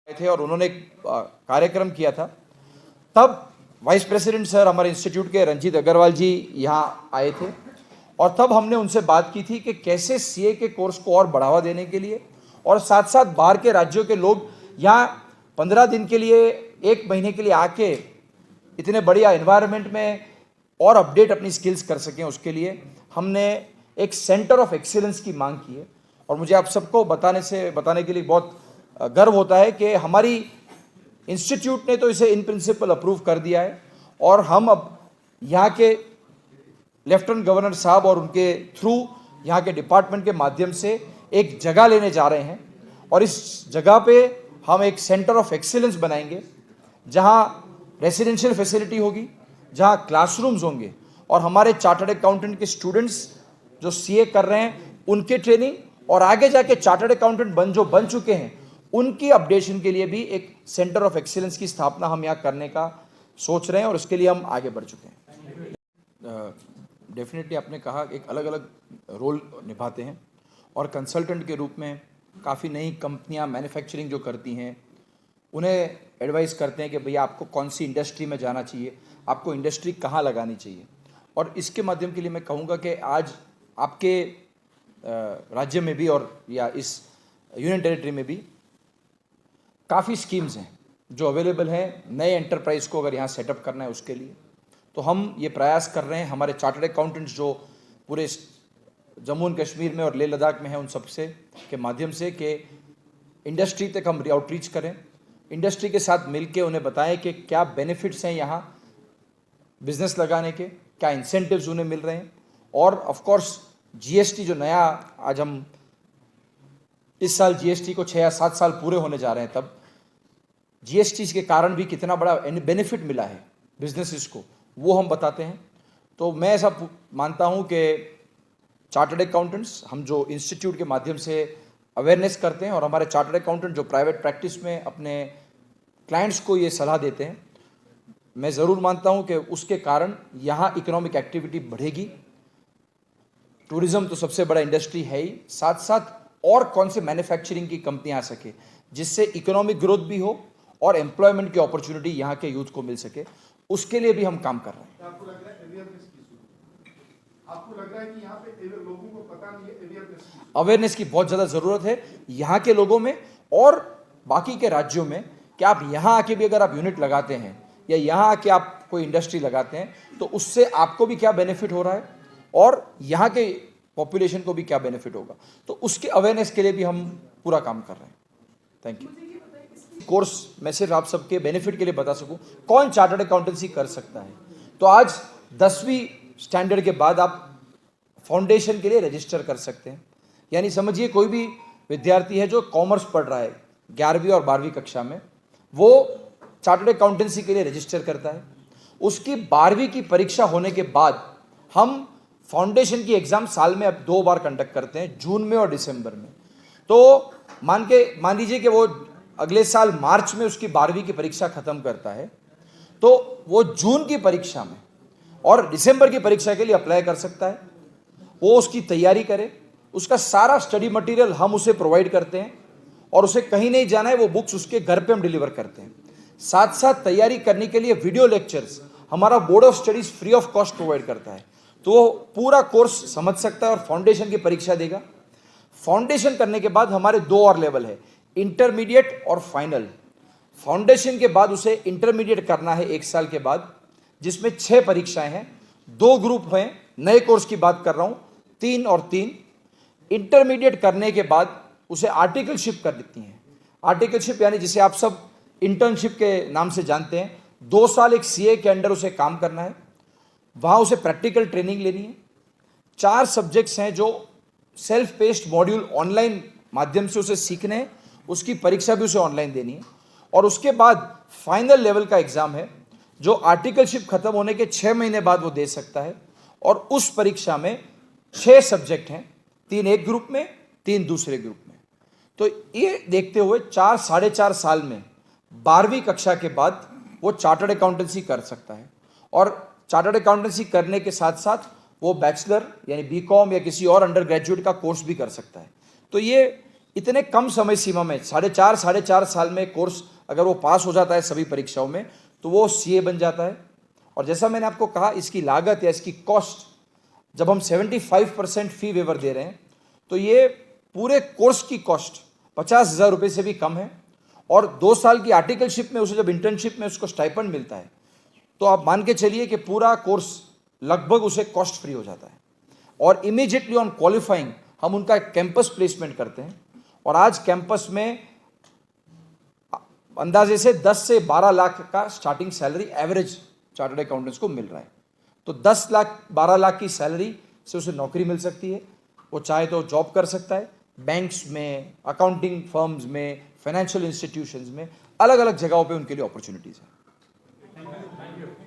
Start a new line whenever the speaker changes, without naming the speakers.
थे और उन्होंने एक कार्यक्रम किया था। तब वाइस प्रेसिडेंट सर हमारे इंस्टीट्यूट के रंजीत अग्रवाल जी यहाँ आए थे और तब हमने उनसे बात की थी कि कैसे सीए के कोर्स को और बढ़ावा देने के लिए और साथ साथ बाहर के राज्यों के लोग यहाँ 15 दिन के लिए, 1 महीने के लिए आके इतने बढ़िया एनवायरनमेंट में और अपडेट अपनी स्किल्स कर सकें, उसके लिए हमने एक सेंटर ऑफ एक्सीलेंस की मांग की है। और मुझे आप सबको बताने के लिए बहुत गर्व होता है कि हमारी इंस्टीट्यूट ने तो इसे इन प्रिंसिपल अप्रूव कर दिया है और हम अब यहाँ के लेफ्टिनेंट गवर्नर साहब और उनके थ्रू यहाँ के डिपार्टमेंट के माध्यम से एक जगह लेने जा रहे हैं और इस जगह पे हम एक सेंटर ऑफ एक्सीलेंस बनाएंगे जहाँ रेसिडेंशियल फैसिलिटी होगी, जहाँ क्लासरूम्स होंगे और हमारे चार्टर्ड अकाउंटेंट के स्टूडेंट्स जो सीए कर रहे हैं उनके ट्रेनिंग और आगे जाके चार्टर्ड अकाउंटेंट बन चुके हैं उनकी अपडेशन के लिए भी एक सेंटर ऑफ एक्सीलेंस की स्थापना हम यहाँ करने का सोच रहे हैं और उसके लिए हम आगे बढ़ चुके हैं। डेफिनेटली आपने कहा एक अलग अलग रोल निभाते हैं और कंसल्टेंट के रूप में काफ़ी नई कंपनियां मैन्युफैक्चरिंग जो करती हैं उन्हें एडवाइस करते हैं कि भैया आपको कौन सी इंडस्ट्री में जाना चाहिए, आपको इंडस्ट्री कहाँ लगानी चाहिए। और इसके माध्यम के लिए मैं कहूँगा कि आज आपके राज्य में भी और या इस यूनियन टेरिटरी में भी काफ़ी स्कीम्स हैं जो अवेलेबल हैं नए एंटरप्राइज को अगर यहाँ सेटअप करना है उसके लिए। तो हम ये प्रयास कर रहे हैं हमारे चार्टर्ड अकाउंटेंट्स जो पूरे जम्मू एंड कश्मीर में और लेह लद्दाख में हैं उन सबसे के माध्यम से कि इंडस्ट्री तक हम आउटरीच करें, इंडस्ट्री के साथ मिलके उन्हें बताएं कि क्या बेनिफिट्स हैं यहाँ बिजनेस लगाने के, क्या इंसेंटिव्स उन्हें मिल रहे हैं। और ऑफ कोर्स जीएसटी जो नया आज हम इस साल जीएसटी को 6 या 7 साल पूरे होने जा रहे हैं, तब जीएसटी के कारण भी कितना बड़ा बेनिफिट मिला है बिजनेसेस को वो हम बताते हैं। तो मैं ऐसा मानता हूं कि चार्टर्ड अकाउंटेंट्स हम जो इंस्टीट्यूट के माध्यम से अवेयरनेस करते हैं और हमारे चार्टर्ड अकाउंटेंट जो प्राइवेट प्रैक्टिस में अपने क्लाइंट्स को ये सलाह देते हैं, मैं ज़रूर मानता हूं कि उसके कारण यहाँ इकोनॉमिक एक्टिविटी बढ़ेगी। टूरिज़्म तो सबसे बड़ा इंडस्ट्री है ही, साथ साथ और कौन से मैन्युफैक्चरिंग की कंपनियां आ सके जिससे इकोनॉमिक ग्रोथ भी हो और एम्प्लॉयमेंट की अपॉर्चुनिटी यहाँ के यूथ को मिल सके, उसके लिए भी हम काम कर रहे हैं।
आपको लग रहा है कि यहाँ पे लोगों को पता नहीं है
अवेयरनेस की बहुत ज़्यादा ज़रूरत है यहाँ के लोगों में और बाकी के राज्यों में कि आप यहाँ आके भी अगर आप यूनिट लगाते हैं या यहाँ आके आप कोई इंडस्ट्री लगाते हैं तो उससे आपको भी क्या बेनिफिट हो रहा है और यहाँ के पॉपुलेशन को भी क्या बेनिफिट होगा। तो उसके अवेयरनेस के लिए भी हम पूरा काम कर रहे हैं। Thank you. कोर्स मैं सिर्फ आप सबके बेनिफिट के लिए बता सकूं कौन चार्टर्ड अकाउंटेंसी कर सकता है। तो आज 10वीं स्टैंडर्ड के बाद आप फाउंडेशन के लिए रजिस्टर कर सकते हैं। यानी समझिए कोई भी विद्यार्थी है जो कॉमर्स पढ़ रहा है 11वीं और 12वीं कक्षा में, वो चार्टर्ड अकाउंटेंसी के लिए रजिस्टर करता है। उसकी 12वीं की परीक्षा होने के बाद हम फाउंडेशन की एग्जाम साल में अब 2 बार कंडक्ट करते हैं, जून में और दिसंबर में। तो मान लीजिए कि वो अगले साल मार्च में उसकी 12वीं की परीक्षा खत्म करता है, तो वो जून की परीक्षा में और दिसंबर की परीक्षा के लिए अप्लाई कर सकता है। वो उसकी तैयारी करे, उसका सारा स्टडी मटेरियल हम उसे प्रोवाइड करते हैं और उसे कहीं नहीं जाना है, वो बुक्स उसके घर पे हम डिलीवर करते हैं। साथ साथ तैयारी करने के लिए वीडियो लेक्चर्स हमारा board of studies free of cost provide करता है, तो वो पूरा कोर्स समझ सकता है और फाउंडेशन की परीक्षा देगा। फाउंडेशन करने के बाद हमारे 2 और लेवल है, इंटरमीडिएट और फाइनल। फाउंडेशन के बाद उसे इंटरमीडिएट करना है 1 साल के बाद, जिसमें 6 परीक्षाएं हैं, 2 ग्रुप हैं, नए कोर्स की बात कर रहा हूं, 3 और 3। इंटरमीडिएट करने के बाद उसे आर्टिकलशिप कर देती हैं। आर्टिकलशिप यानी जिसे आप सब इंटर्नशिप के नाम से जानते हैं, 2 साल एक सीए के अंडर उसे काम करना है, वहाँ उसे प्रैक्टिकल ट्रेनिंग लेनी है। 4 सब्जेक्ट्स हैं जो सेल्फ पेस्ड मॉड्यूल ऑनलाइन माध्यम से उसे सीखने हैं, उसकी परीक्षा भी उसे ऑनलाइन देनी है। और उसके बाद फाइनल लेवल का एग्जाम है जो आर्टिकलशिप खत्म होने के 6 महीने बाद वो दे सकता है और उस परीक्षा में 6 सब्जेक्ट हैं, 3 एक ग्रुप में, 3 दूसरे ग्रुप में। तो ये देखते हुए 4 साढ़े 4 साल में 12वीं कक्षा के बाद वो चार्टर्ड अकाउंटेंसी कर सकता है और चार्टर्ड अकाउंटेंसी करने के साथ साथ वो बैचलर यानी बीकॉम या किसी और अंडर ग्रेजुएट का कोर्स भी कर सकता है। तो ये इतने कम समय सीमा में साढ़े चार साल में कोर्स अगर वो पास हो जाता है सभी परीक्षाओं में तो वो सीए बन जाता है। और जैसा मैंने आपको कहा, इसकी लागत या इसकी कॉस्ट जब हम 75% फी वेवर दे रहे हैं तो ये पूरे कोर्स की कॉस्ट 50,000 रुपये से भी कम है। और 2 साल की आर्टिकलशिप में उसे जब इंटर्नशिप में उसको स्टाइपेंड मिलता है तो आप मान के चलिए कि पूरा कोर्स लगभग उसे कॉस्ट फ्री हो जाता है। और इमीडिएटली ऑन क्वालिफाइंग हम उनका एक कैंपस प्लेसमेंट करते हैं। और आज कैंपस में अंदाजे से 10 से 12 लाख का starting salary average chartered accountants को मिल रहा है। तो 10 लाख 12 लाख की सैलरी से उसे नौकरी मिल सकती है। वो चाहे तो जॉब कर सकता है बैंक्स में, अकाउंटिंग फर्म्स में, फाइनेंशियल इंस्टीट्यूशंस में, अलग अलग जगहों पे उनके लिए अपॉर्चुनिटीज़ है।